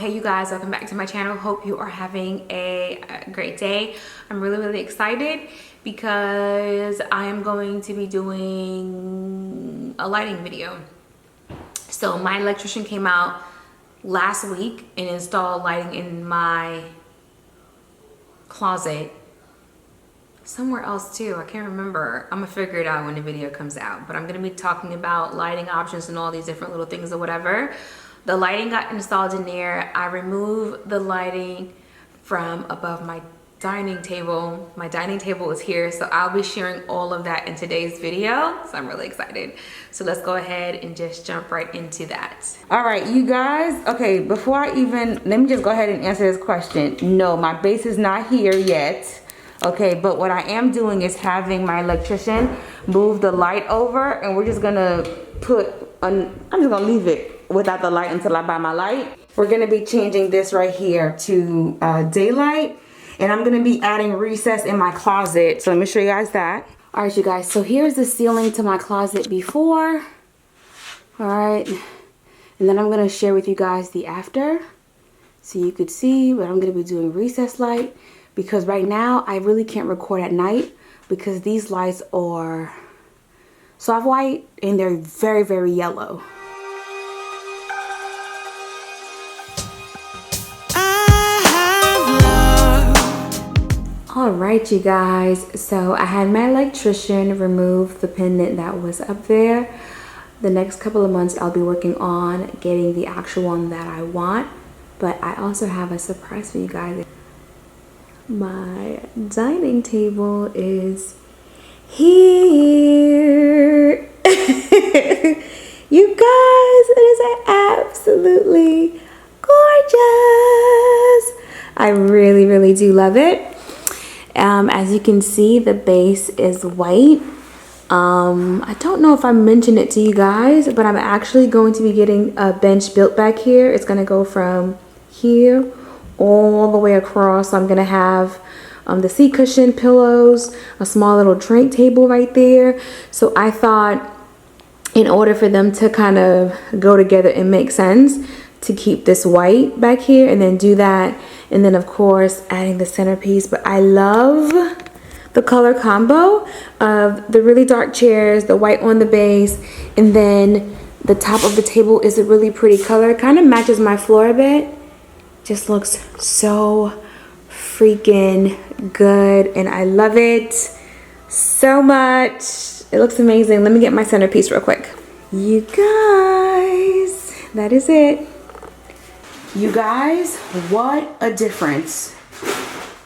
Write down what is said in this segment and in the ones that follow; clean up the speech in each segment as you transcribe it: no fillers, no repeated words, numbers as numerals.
Hey you guys, welcome back to my channel. Hope you are having a great day. I'm really excited because I am going to be doing a lighting video. So my electrician came out last week and installed lighting in my closet. Somewhere else too, I can't remember. I'm gonna figure it out when the video comes out, but I'm gonna be talking about lighting options and all these different little things or whatever. The lighting got installed in there. I removed the lighting from above my dining table. My dining table is here, so I'll be sharing all of that in today's video. So I'm really excited. So let's go ahead and just jump right into that. All right, you guys. Okay, before I even, let me just go ahead and answer this question. No, my base is not here yet. Okay, but what I am doing is having my electrician move the light over, and we're just gonna I'm just gonna leave it without the light until I buy my light. We're gonna be changing this right here to daylight, and I'm gonna be adding recess in my closet. So let me show you guys that. All right, you guys, so here's the ceiling to my closet before. All right, and then I'm gonna share with you guys the after so you could see, but I'm gonna be doing recess light. Because right now, I really can't record at night because these lights are soft white and they're very yellow. All right, you guys. So I had my electrician remove the pendant that was up there. The next couple of months, I'll be working on getting the actual one that I want. But I also have a surprise for you guys. My dining table is here. You guys, it is absolutely gorgeous. I really do love it. As you can see, the base is white. I don't know if I mentioned it to you guys, but I'm actually going to be getting a bench built back here. It's going to go from here all the way across. So I'm gonna have the seat cushion, pillows, a small little drink table right there. So I thought in order for them to kind of go together and make sense, to keep this white back here and then do that, and then of course adding the centerpiece. But I love the color combo of the really dark chairs, the white on the base, and then the top of the table is a really pretty color. It kind of matches my floor a bit. Just looks so freaking good and I love it so much. It looks amazing. Let me get my centerpiece real quick. You guys, that is it. You guys, what a difference.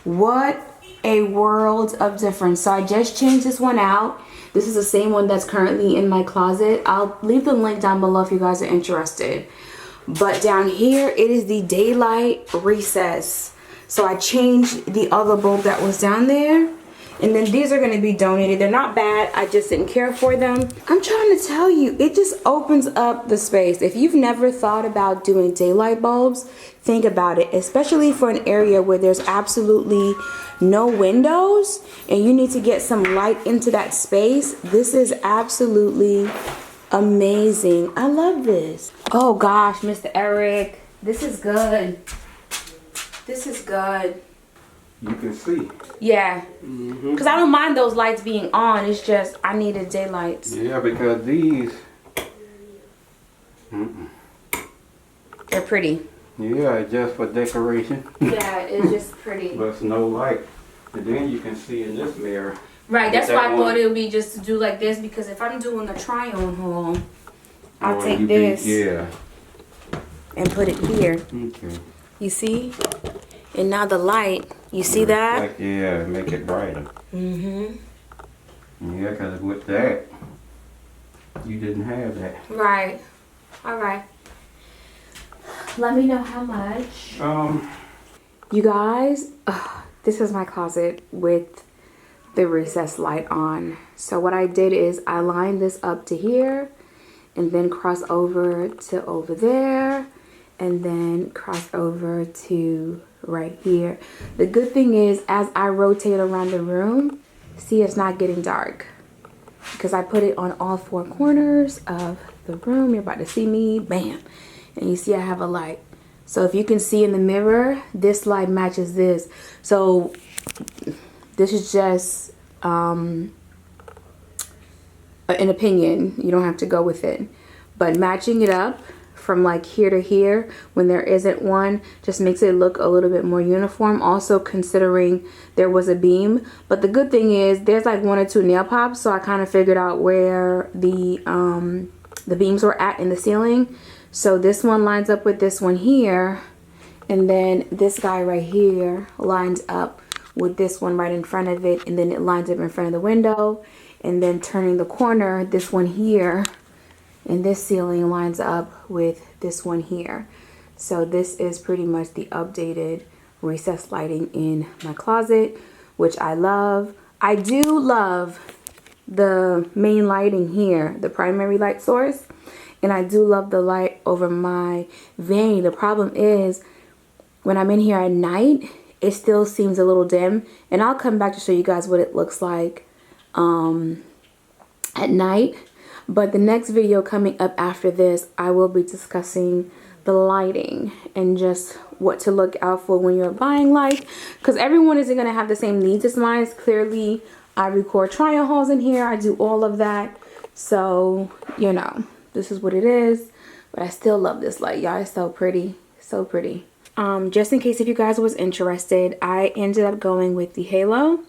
What a world of difference. So I just changed this one out. This is the same one that's currently in my closet. I'll leave the link down below if you guys are interested. But down here, it is the daylight recess. So I changed the other bulb that was down there. And then these are going to be donated. They're not bad. I just didn't care for them. I'm trying to tell you, it just opens up the space. If you've never thought about doing daylight bulbs, think about it. Especially for an area where there's absolutely no windows and you need to get some light into that space. This is absolutely amazing. I love this. Oh gosh, Mr. Eric, this is good. This is good. You can see. Yeah. Because I don't mind those lights being on. It's just I needed daylights. Yeah, because these. They're pretty. Yeah, just for decoration. Yeah, it's just pretty. But it's no light. And then you can see in this mirror. Right, that's why I thought it would be just to do like this, because if I'm doing a try-on haul, I'll take this and put it here. Okay. You see? And now the light, you see that? Yeah, make it brighter. Yeah, because with that, you didn't have that. Right. All right. Let me know how much. You guys, this is my closet with the recessed light on. So what I did is I lined this up to here and then cross over to over there and then cross over to right here. The good thing is as I rotate around the room, see, it's not getting dark because I put it on all four corners of the room. You're about to see me, bam. And you see I have a light So if you can see in the mirror, this light matches this. So this is just an opinion. You don't have to go with it. But matching it up from like here to here when there isn't one just makes it look a little bit more uniform. Also considering there was a beam. But the good thing is there's like 1 or 2 nail pops. So I kind of figured out where the beams were at in the ceiling. So this one lines up with this one here. And then this guy right here lines up with this one right in front of it. And then it lines up in front of the window. And then turning the corner, this one here and this ceiling lines up with this one here. So this is pretty much the updated recessed lighting in my closet, which I love. I do love the main lighting here, the primary light source. And I do love the light over my vanity. The problem is when I'm in here at night, it still seems a little dim. And I'll come back to show you guys what it looks like at night. But the next video coming up after this, I will be discussing the lighting and just what to look out for when you're buying light, because everyone isn't going to have the same needs as mine. Clearly, I record trial hauls in here. I do all of that. So, you know, this is what it is. But I still love this light, y'all. It's so pretty. So pretty. Just in case if you guys was interested, I ended up going with the Halo.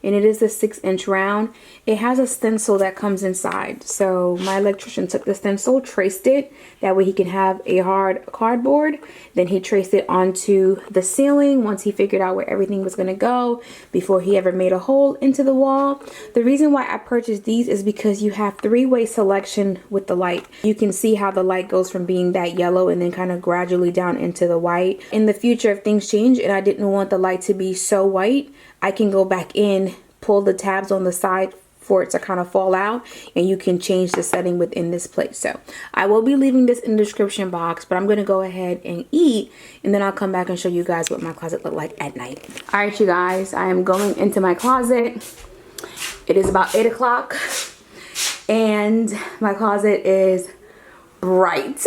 And it is a 6-inch round. It has a stencil that comes inside. So my electrician took the stencil, traced it. That way he can have a hard cardboard. Then he traced it onto the ceiling once he figured out where everything was going to go before he ever made a hole into the wall. The reason why I purchased these is because you have 3-way selection with the light. You can see how the light goes from being that yellow and then kind of gradually down into the white. In the future, if things change and I didn't want the light to be so white, I can go back in, pull the tabs on the side for it to kind of fall out, and you can change the setting within this place. So I will be leaving this in the description box, but I'm going to go ahead and eat, and then I'll come back and show you guys what my closet looked like at night. All right, you guys, I am going into my closet. It is about 8 o'clock, and my closet is bright.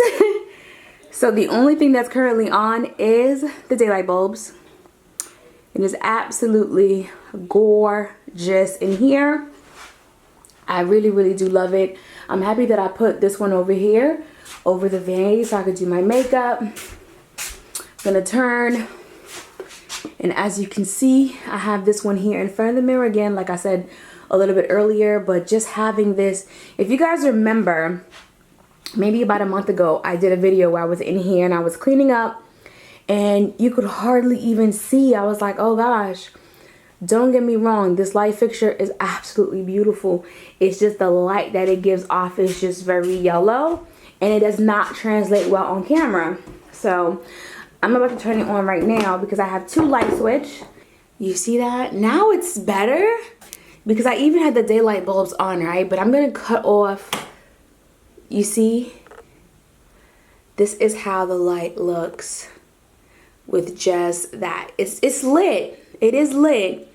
So the only thing that's currently on is the daylight bulbs. It is absolutely gorgeous in here. I really, really do love it. I'm happy that I put this one over here, over the vanity, so I could do my makeup. I'm gonna turn, and as you can see, I have this one here in front of the mirror again, like I said a little bit earlier, but just having this, if you guys remember, maybe about a month ago, I did a video where I was in here and I was cleaning up, and you could hardly even see. I was like, oh gosh, don't get me wrong. This light fixture is absolutely beautiful. It's just the light that it gives off is just very yellow, and it does not translate well on camera. So I'm about to turn it on right now because I have 2 light switch. You see that? Now it's better because I even had the daylight bulbs on, right? But I'm going to cut off. You see? This is how the light looks with just that. It's lit. It is lit.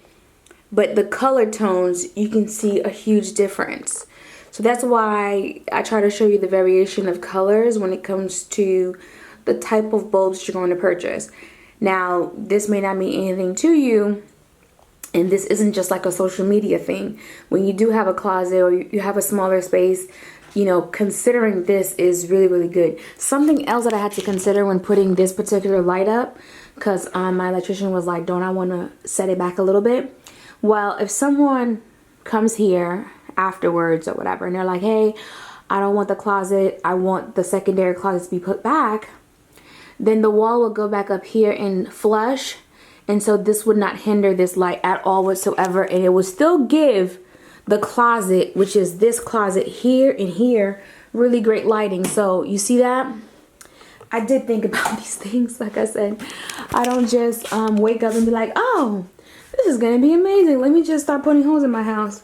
But the color tones, you can see a huge difference. So that's why I try to show you the variation of colors when it comes to the type of bulbs you're going to purchase. Now, this may not mean anything to you, and this isn't just like a social media thing. When you do have a closet or you have a smaller space, you know, considering this is really, really good. Something else that I had to consider when putting this particular light up, because my electrician was like, don't I want to set it back a little bit? Well, if someone comes here afterwards or whatever, and they're like, hey, I don't want the closet, I want the secondary closet to be put back, then the wall will go back up here and flush. And so this would not hinder this light at all whatsoever. And it would still give the closet, which is this closet here and here, really great lighting. So you see that? I did think about these things. Like I said, I don't just wake up and be like, oh, this is gonna be amazing. Let me just start putting holes in my house.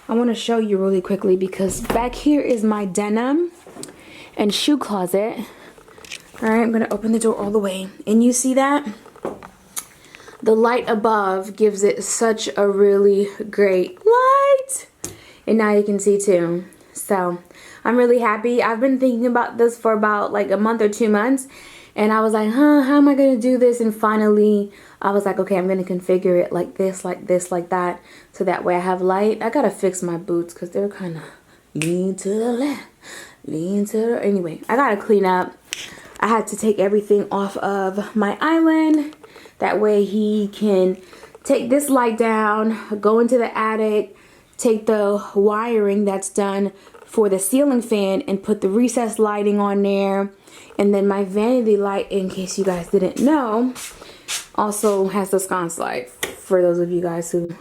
I want to show you really quickly because back here is my denim and shoe closet. All right, I'm gonna open the door all the way, and you see that? The light above gives it such a really great light. And now you can see too. So I'm really happy. I've been thinking about this for about like a month or 2 months. And I was like, how am I going to do this? And finally, I was like, okay, I'm going to configure it like this, like this, like that. So that way I have light. I got to fix my boots because they're kind of lean to the left, lean to the... Anyway, I got to clean up. I had to take everything off of my island. That way he can take this light down, go into the attic, take the wiring that's done for the ceiling fan and put the recessed lighting on there. And then my vanity light, in case you guys didn't know, also has the sconce light for those of you guys who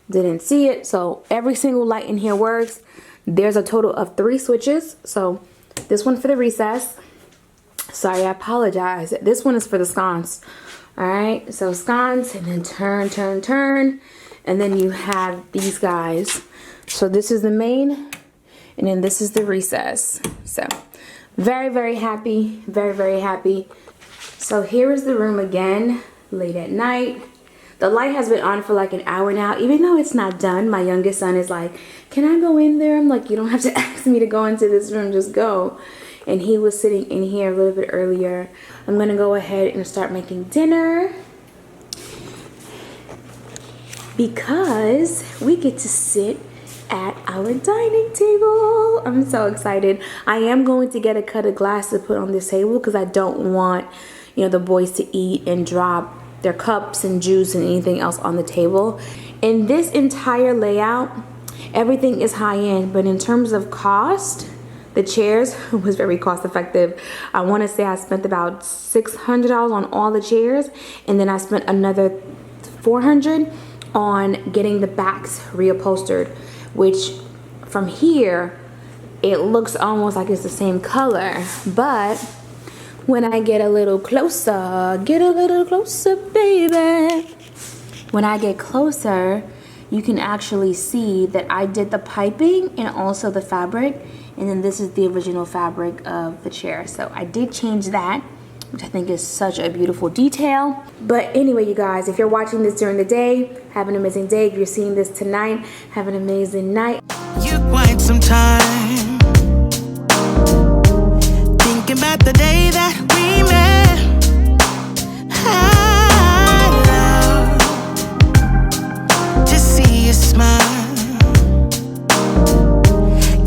didn't see it. So every single light in here works. There's a total of 3 switches. So this one for the recess. Sorry, I apologize. This one is for the sconce. All right, so sconce and then turn, turn, turn. And then you have these guys. So this is the main and then this is the recess. So very, very happy, very, very happy. So here is the room again, late at night. The light has been on for like an hour now, even though it's not done. My youngest son is like, can I go in there? I'm like, you don't have to ask me to go into this room, just go. And he was sitting in here a little bit earlier. I'm gonna go ahead and start making dinner because we get to sit at our dining table. I'm so excited. I am going to get a cut of glass to put on this table because I don't want, you know, the boys to eat and drop their cups and juice and anything else on the table. In this entire layout, everything is high end, but in terms of cost, the chairs was very cost effective. I want to say I spent about $600 on all the chairs, and then I spent another $400 on getting the backs reupholstered, which from here it looks almost like it's the same color, but when I get a little closer, baby, when I get closer, you can actually see that I did the piping and also the fabric, and then this is the original fabric of the chair. So I did change that, which I think is such a beautiful detail. But anyway, you guys, if you're watching this during the day, have an amazing day. If you're seeing this tonight, have an amazing night. You quite some time thinking about the day that we met. I love to see you smile.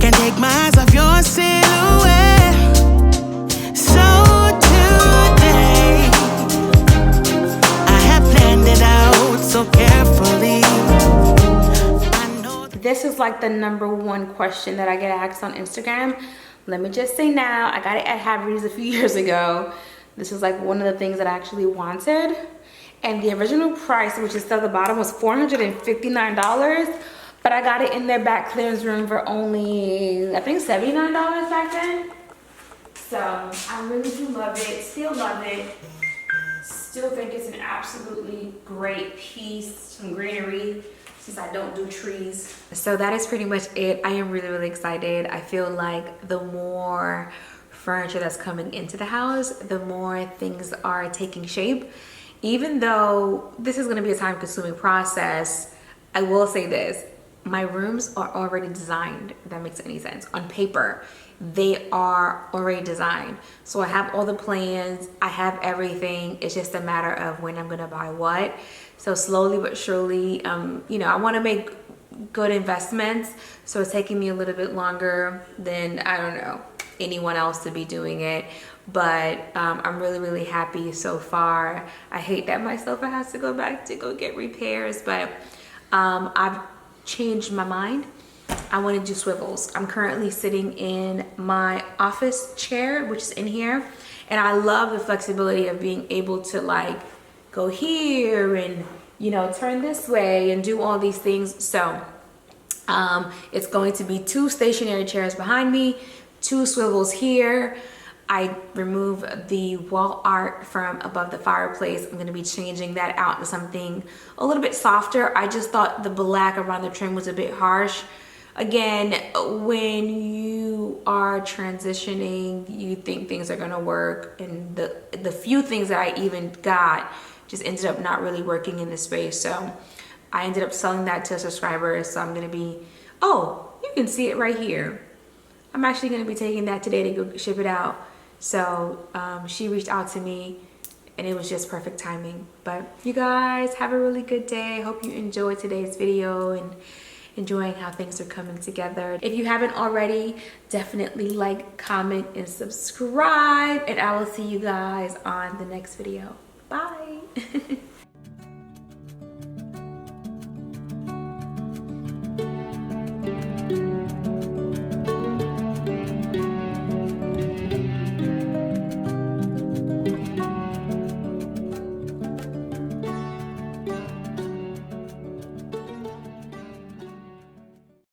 Can't take my eyes off your silhouette. So today I have planned it out so carefully. This is like the #1 question that I get asked on Instagram. Let me just say now, I got it at Haverty's a few years ago. This is like one of the things that I actually wanted. And the original price, which is still at the bottom, was $459. But I got it in their back clearance room for only, I think, $79 back then. So I really do love it, still love it. Still think it's an absolutely great piece, some greenery, since I don't do trees. So that is pretty much it. I am really, really excited. I feel like the more furniture that's coming into the house, the more things are taking shape. Even though this is gonna be a time-consuming process, I will say this, my rooms are already designed, if that makes any sense. On paper, they are already designed. So I have all the plans, I have everything. It's just a matter of when I'm gonna buy what. So slowly but surely, you know, I wanna make good investments. So it's taking me a little bit longer than, I don't know, anyone else to be doing it. But I'm really, really happy so far. I hate that my sofa has to go back to go get repairs, but I've changed my mind. I want to do swivels. I'm currently sitting in my office chair, which is in here, and I love the flexibility of being able to like go here and, you know, turn this way and do all these things. So it's going to be 2 stationary chairs behind me, 2 swivels here. I remove the wall art from above the fireplace. I'm going to be changing that out to something a little bit softer. I just thought the black around the trim was a bit harsh. Again, when you are transitioning, you think things are going to work, and the few things that I even got just ended up not really working in the space. So I ended up selling that to subscribers. So I'm going to be, oh, you can see it right here. I'm actually going to be taking that today to go ship it out So she reached out to me and it was just perfect timing. But you guys have a really good day. I hope you enjoyed today's video and enjoying how things are coming together. If you haven't already, definitely like, comment, and subscribe, and I will see you guys on the next video. Bye.